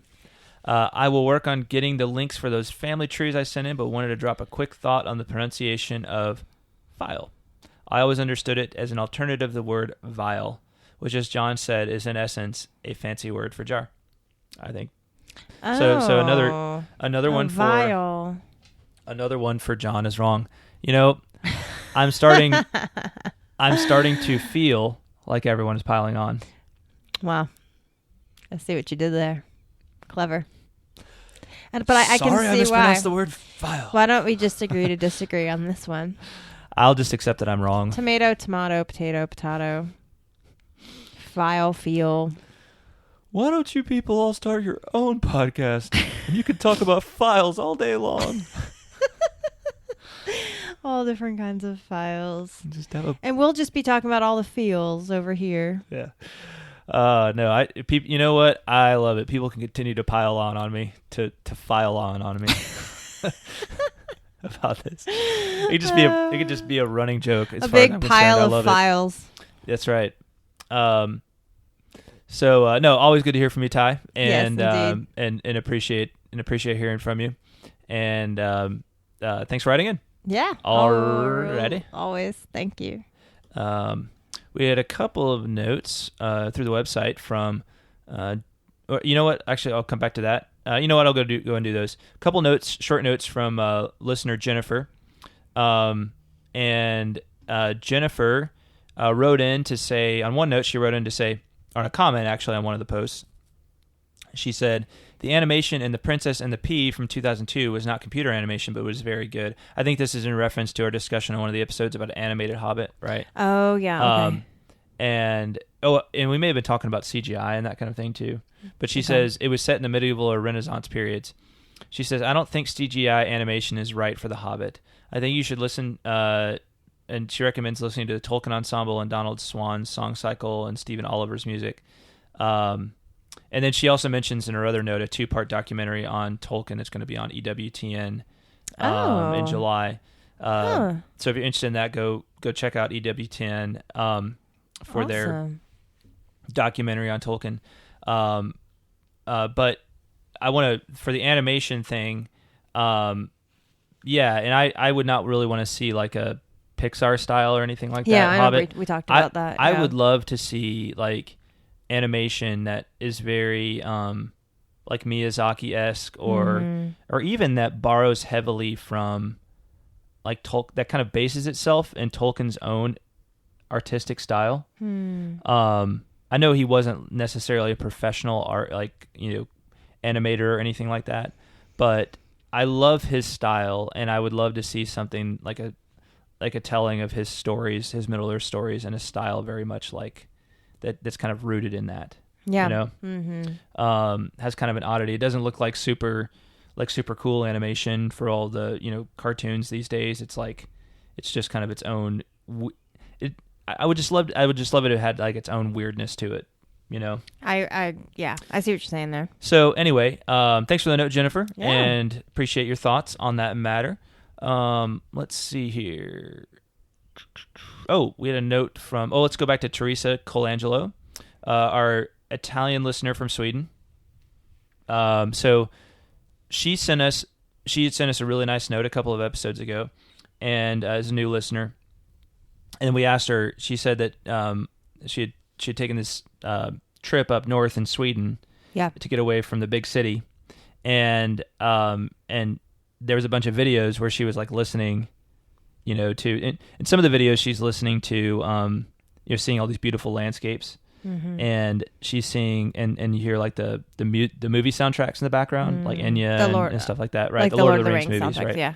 I will work on getting the links for those family trees I sent in, but wanted to drop a quick thought on the pronunciation of file. I always understood it as an alternative to the word vial, which, as John said, is in essence a fancy word for jar, I think. So another one vial. Another one for John is wrong. I'm starting to feel like everyone is piling on. Wow. I see what you did there. Clever. But I can see I mispronounced why. the word file. Why don't we just agree to disagree on this one? I'll just accept that I'm wrong. Tomato, tomato, potato, potato. File, feel. Why don't you people all start your own podcast? And you can talk about files all day long. All different kinds of files. And we'll just be talking about all the feels over here. Yeah. No, you know what? I love it. People can continue to pile on me, to file on me about this. It could just be a running joke. A big pile of files. That's right. So no, always good to hear from you, Ty, and yes, and appreciate hearing from you, and thanks for writing in. Yeah. Alrighty. Always. Thank you. We had a couple of notes through the website from, you know what? Actually, I'll come back to that. You know what? I'll go and do those. A couple notes, short notes from listener Jennifer. And Jennifer wrote in to say, on one note, she wrote in to say, on a comment actually on one of the posts, she said, the animation in The Princess and the Pea from 2002 was not computer animation, but was very good. I think this is in reference to our discussion on one of the episodes about animated Hobbit, right? Oh, yeah. Okay. And we may have been talking about CGI and that kind of thing too. But she says it was set in the medieval or Renaissance periods. She says, I don't think CGI animation is right for The Hobbit. I think you should listen, and she recommends listening to the Tolkien Ensemble and Donald Swan's Song Cycle and Stephen Oliver's music. And then she also mentions in her other note a 2-part documentary on Tolkien that's going to be on EWTN in July. So if you're interested in that, go check out EWTN for their documentary on Tolkien. But I want to, for the animation thing, Yeah, and I would not really want to see like a Pixar style or anything like Yeah, that. I know Hobbit. we talked about that. I yeah. would love to see like animation that is very like Miyazaki-esque or even that borrows heavily from like that kind of bases itself in Tolkien's own artistic style. I know he wasn't necessarily a professional art animator or anything like that, but I love his style, and I would love to see something like a telling of his stories, his Middle-earth stories, in a style very much like that's kind of rooted in that. Yeah. You know? Mm-hmm. Has kind of an oddity. It doesn't look like super cool animation for all the, cartoons these days. It's like, it's just kind of its own. I would just love it if it had like its own weirdness to it. I see what you're saying there. So anyway, thanks for the note, Jennifer, Yeah. and appreciate your thoughts on that matter. Let's see here. Oh, we had a note from. Oh, let's go back to Teresa Colangelo, our Italian listener from Sweden. So she had sent us a really nice note a couple of episodes ago, and as a new listener, and we asked her. She said that she had taken this trip up north in Sweden, to get away from the big city, and there was a bunch of videos where she was like listening, to in some of the videos she's listening to, seeing all these beautiful landscapes. Mm-hmm. And she's seeing, and you hear like the movie soundtracks in the background, like Enya and stuff like that, right? Like the Lord of the Rings movies, right? Yeah.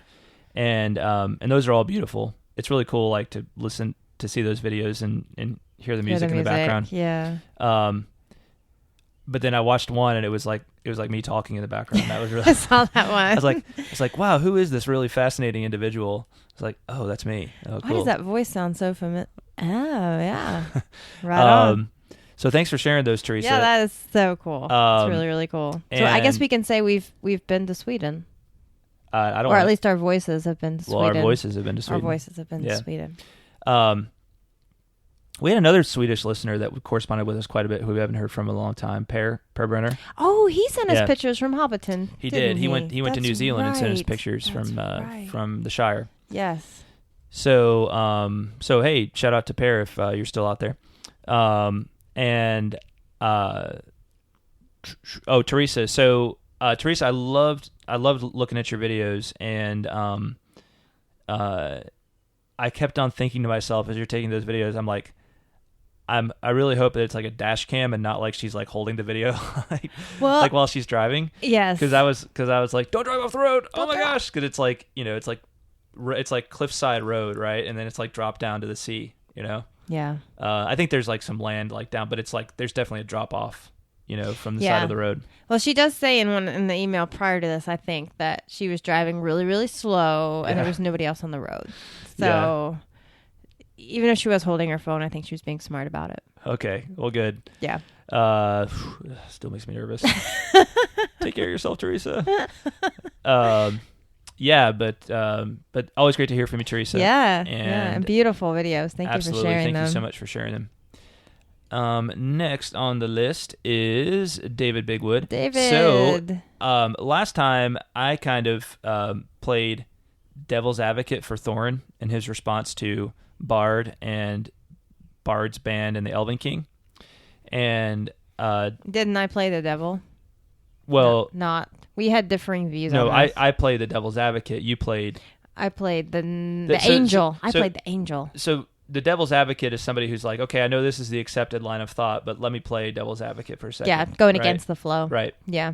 And those are all beautiful. It's really cool, like to listen to see those videos and hear the music in the background. Yeah. But then I watched one, and it was like me talking in the background. That was really. I saw that one. I was like, wow, who is this really fascinating individual? It's like, oh, that's me. Oh, cool. Why does that voice sound so familiar? Oh, yeah. Right on. So thanks for sharing those, Teresa. Yeah, that is so cool. It's really, really cool. So I guess we can say we've been to Sweden. I don't. Or at least our voices have been to Sweden. Well, our voices have been to Sweden. To Sweden. We had another Swedish listener that corresponded with us quite a bit, who we haven't heard from in a long time, Per Brenner. Oh, he sent us pictures from Hobbiton. He did. He went to New Zealand and sent us pictures from the Shire. Yes. So hey, shout out to Per if you're still out there. Teresa. So Teresa, I loved looking at your videos, and I kept on thinking to myself as you're taking those videos, I'm like, I really hope that it's like a dash cam and not like she's like holding the video like while she's driving. Yes. Because I was like, don't drive off the road. Oh my gosh. Because it's like, it's like cliffside road, right? And then it's like drop down to the sea, Yeah. I think there's like some land like down, but it's like there's definitely a drop off, from the side of the road. Well, she does say in the email prior to this, I think, that she was driving really, really slow and there was nobody else on the road. So even if she was holding her phone, I think she was being smart about it. Okay. Well, good. Yeah. Still makes me nervous. Take care of yourself, Teresa. Yeah, but always great to hear from you, Teresa. Yeah, and beautiful videos. Thank you for sharing them. Thank you so much for sharing them. Next on the list is David Bigwood. David. So, last time I kind of played devil's advocate for Thorin in his response to Bard and Bard's band and the Elven King. And didn't I play the devil? Well, no, not. We had differing views. No, on this. I played the devil's advocate. You played. I played the angel. I played the angel. So the devil's advocate is somebody who's like, okay, I know this is the accepted line of thought, but let me play devil's advocate for a second. Yeah, going against the flow. Right. Yeah.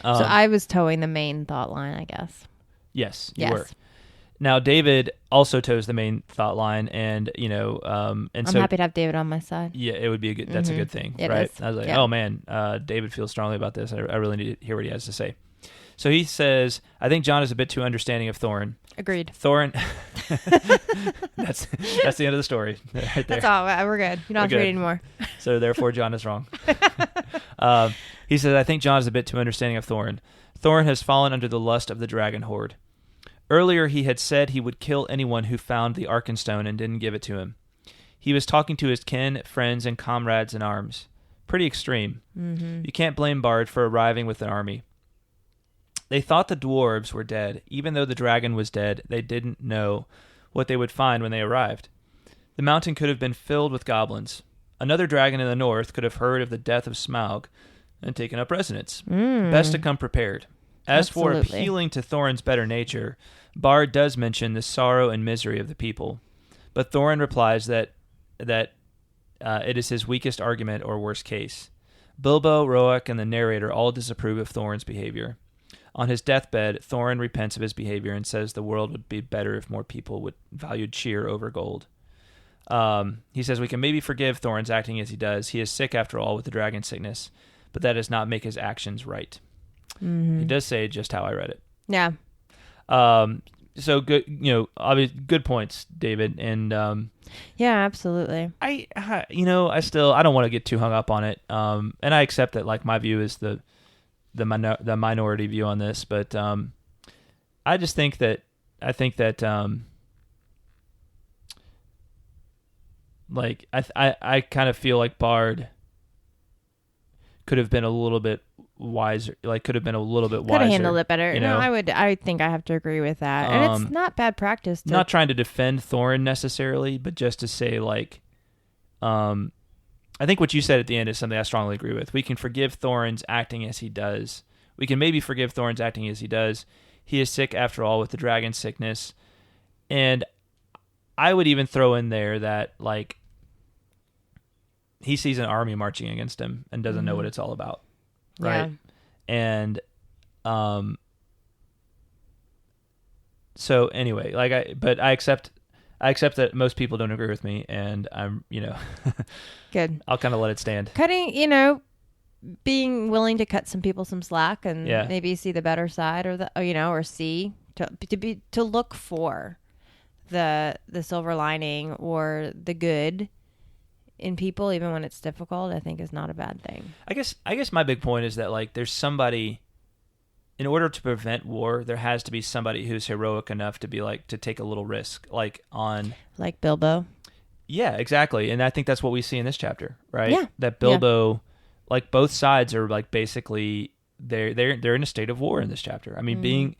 So I was towing the main thought line, I guess. Yes, you were. Now David also toes the main thought line, and I'm happy to have David on my side. Yeah, it would be a good. That's a good thing, it right? Is. I was like, oh man, David feels strongly about this. I really need to hear what he has to say. So he says, I think John is a bit too understanding of Thorin. Agreed. Thorin. That's the end of the story. Right there. That's all. We're good. You don't have to read anymore. So therefore, John is wrong. He says, I think John is a bit too understanding of Thorin. Thorin has fallen under the lust of the dragon horde. Earlier, he had said he would kill anyone who found the Arkenstone and didn't give it to him. He was talking to his kin, friends, and comrades in arms. Pretty extreme. Mm-hmm. You can't blame Bard for arriving with an army. They thought the dwarves were dead. Even though the dragon was dead, they didn't know what they would find when they arrived. The mountain could have been filled with goblins. Another dragon in the north could have heard of the death of Smaug and taken up residence. Best to come prepared. As for appealing to Thorin's better nature, Bard does mention the sorrow and misery of the people, but Thorin replies that it is his weakest argument or worst case. Bilbo, Roäc, and the narrator all disapprove of Thorin's behavior. On his deathbed, Thorin repents of his behavior and says the world would be better if more people would value cheer over gold. He says we can maybe forgive Thorin's acting as he does. He is sick after all with the dragon sickness, but that does not make his actions right. He does say just how I read it. Yeah. So good, obviously good points, David. And yeah, absolutely. I don't want to get too hung up on it. And I accept that, like, my view is the minority view on this, but I think that like I kind of feel like Bard could have been a little bit wiser, could have handled it better. No, I think I have to agree with that. And it's not bad practice to... Not trying to defend Thorin necessarily, but just to say, I think what you said at the end is something I strongly agree with. We can forgive Thorin's acting as he does. We can maybe forgive Thorin's acting as he does. He is sick after all with the dragon sickness. And I would even throw in there that, he sees an army marching against him and doesn't know what it's all about. Right. Yeah. And, so anyway, I accept that most people don't agree with me, and I'm, good. I'll kind of let it stand. Cutting, being willing to cut some people some slack and maybe see the better side or see to look for the silver lining or the good in people, even when it's difficult, I think is not a bad thing. I guess my big point is that, there's somebody, in order to prevent war, there has to be somebody who's heroic enough to be to take a little risk, like Bilbo. Yeah, exactly. And I think that's what we see in this chapter, right? Yeah. That Bilbo, both sides are basically they're in a state of war in this chapter. I mean, being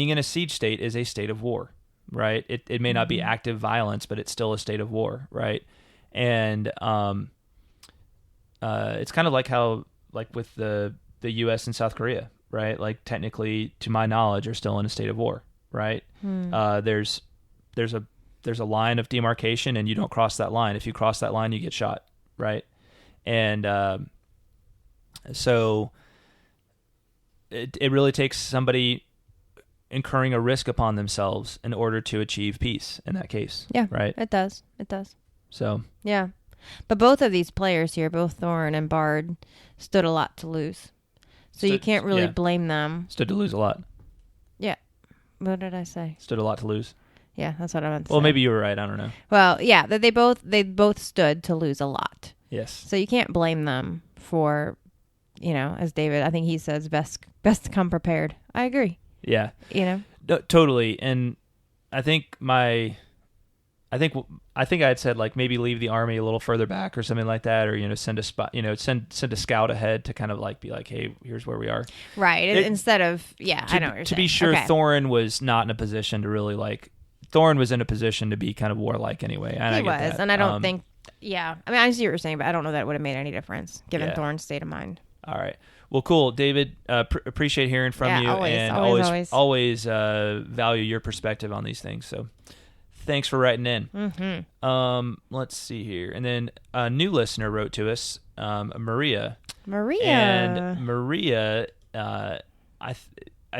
in a siege state is a state of war, right? It may not be active violence, but it's still a state of war, right? And it's kind of like how with the U.S. and South Korea, right? Technically, to my knowledge, are still in a state of war, right? There's a line of demarcation, and you don't cross that line. If you cross that line, you get shot, right? And so it really takes somebody incurring a risk upon themselves in order to achieve peace in that case. Yeah, right? It does. So yeah, but both of these players here, both Thorin and Bard, stood a lot to lose. So you can't really blame them. Stood to lose a lot. Yeah. What did I say? Stood a lot to lose. Yeah, that's what I meant to say. Well, maybe you were right. I don't know. Well, yeah, they both stood to lose a lot. Yes. So you can't blame them for, as David, I think he says, best to come prepared. I agree. Yeah. No, totally. And I think I had said maybe leave the army a little further back or something like that, or send a spot, send a scout ahead to kind of be hey, here's where we are. Right. Instead of I know what you're saying. To be sure, okay. Thorin was not in a position to really Thorin was in a position to be kind of warlike anyway. And he was, and I don't think. Yeah, I mean, I see what you're saying, but I don't know that it would have made any difference given Thorin's state of mind. All right. Well, cool, David. Appreciate hearing from you, and always value your perspective on these things. So. Thanks for writing in. Mm-hmm. Let's see here. And then a new listener wrote to us, Maria. And Maria, I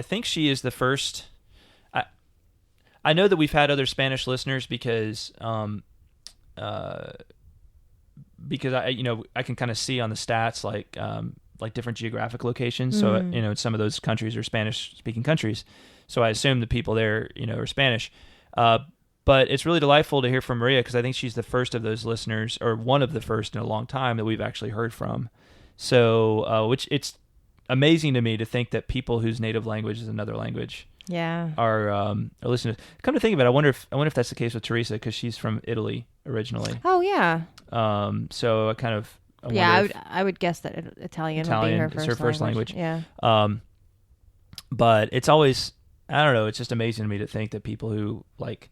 think she is the first. I know that we've had other Spanish listeners because I can kind of see on the stats like different geographic locations. So some of those countries are Spanish speaking countries. So I assume the people there are Spanish. But it's really delightful to hear from Maria because I think she's the first of those listeners, or one of the first in a long time that we've actually heard from. So, which it's amazing to me to think that people whose native language is another language, are listening. Come to think of it, I wonder if that's the case with Teresa because she's from Italy originally. Oh yeah. So I would guess that Italian would be her first language. Yeah. But it's always, I don't know, it's just amazing to me to think that people who like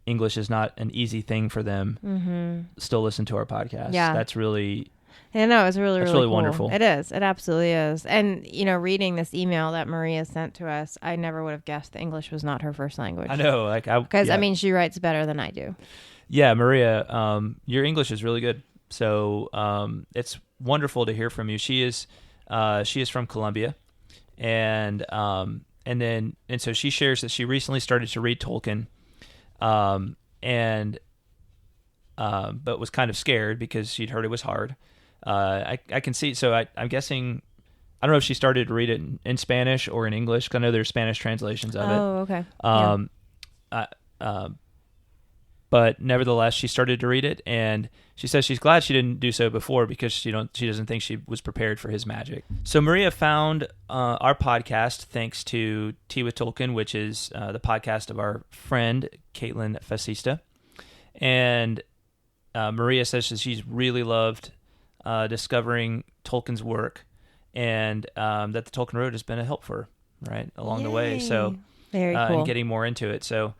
English is not an easy thing for them still listen to our podcast. Yeah. That's really... I know, it's really cool. Wonderful. It is. It absolutely is. And, reading this email that Maria sent to us, I never would have guessed that English was not her first language. I know. Because, she writes better than I do. Yeah, Maria, your English is really good. So it's wonderful to hear from you. She is from Colombia. And so she shares that she recently started to read Tolkien, but was kind of scared because she'd heard it was hard. I can see. So I'm guessing, I don't know if she started to read it in Spanish or in English, because I know there's Spanish translations of it. Oh, okay. But nevertheless, she started to read it, and she says she's glad she didn't do so before because she doesn't think she was prepared for his magic. So Maria found our podcast thanks to Tea with Tolkien, which is the podcast of our friend Caitlin Fascista, and Maria says that she's really loved discovering Tolkien's work, and that the Tolkien Road has been a help for her, right, along the way. So very cool. And getting more into it. So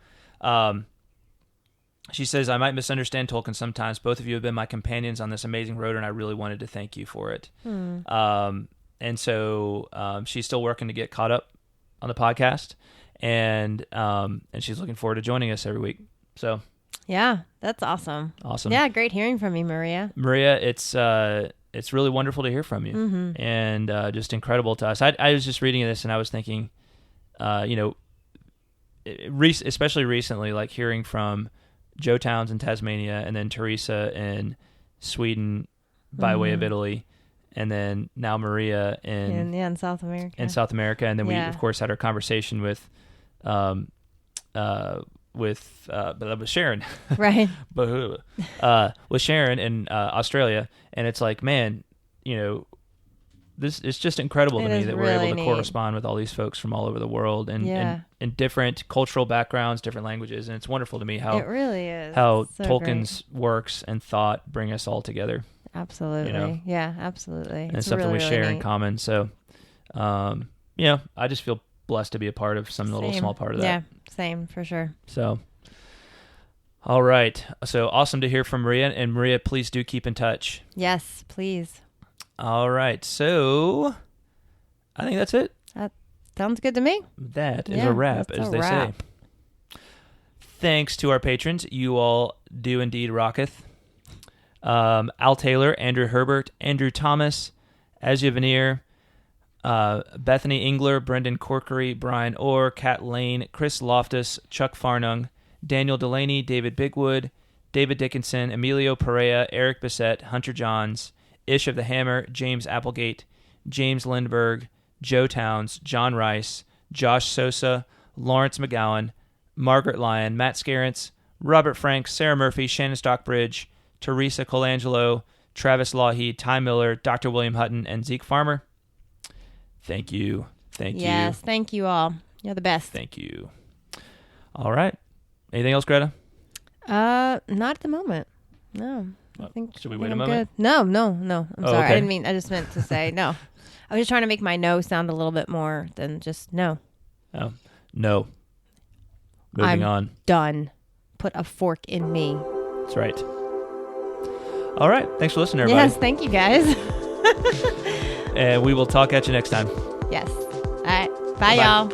she says, I might misunderstand Tolkien sometimes. Both of you have been my companions on this amazing road, and I really wanted to thank you for it. And so she's still working to get caught up on the podcast, and she's looking forward to joining us every week. So yeah, that's awesome. Yeah, great hearing from you, Maria. Maria, it's really wonderful to hear from you, and just incredible to us. I was just reading this, and I was thinking, especially recently, like hearing from Joe Towns in Tasmania, and then Teresa in Sweden by way of Italy, and then now Maria in South America. And then we of course had our conversation with Sharon, right? With Sharon in Australia, and it's like, man, this is just incredible to me that we're able to correspond with all these folks from all over the world and different cultural backgrounds, different languages, and it's wonderful to me how it really is how so Tolkien's works and thought bring us all together. Absolutely, yeah, absolutely. And it's something really, we share really in common. So, I just feel blessed to be a part of some little small part of that. Yeah, same for sure. So, all right. So awesome to hear from Maria, and Maria, please do keep in touch. Yes, please. All right, so I think that's it. That sounds good to me. That is a wrap, as they say. Thanks to our patrons. You all do indeed rocketh. Al Taylor, Andrew Herbert, Andrew Thomas, Azia Veneer, Bethany Engler, Brendan Corkery, Brian Orr, Kat Lane, Chris Loftus, Chuck Farnung, Daniel Delaney, David Bigwood, David Dickinson, Emilio Perea, Eric Bissett, Hunter Johns, Ish of the Hammer, James Applegate, James Lindberg, Joe Towns, John Rice, Josh Sosa, Lawrence McGowan, Margaret Lyon, Matt Scarrance, Robert Frank, Sarah Murphy, Shannon Stockbridge, Teresa Colangelo, Travis Lawheed, Ty Miller, Dr. William Hutton, and Zeke Farmer. Thank you. Yes, thank you all. You're the best. Thank you. All right. Anything else, Greta? Not at the moment. No. Should we wait a moment? Good. No. I'm sorry. Okay. I just meant to say no. I was just trying to make my no sound a little bit more than just no. Oh, no. Moving on. Done. Put a fork in me. That's right. All right. Thanks for listening, everybody. Yes, thank you, guys. And we will talk at you next time. Yes. All right. Bye, y'all.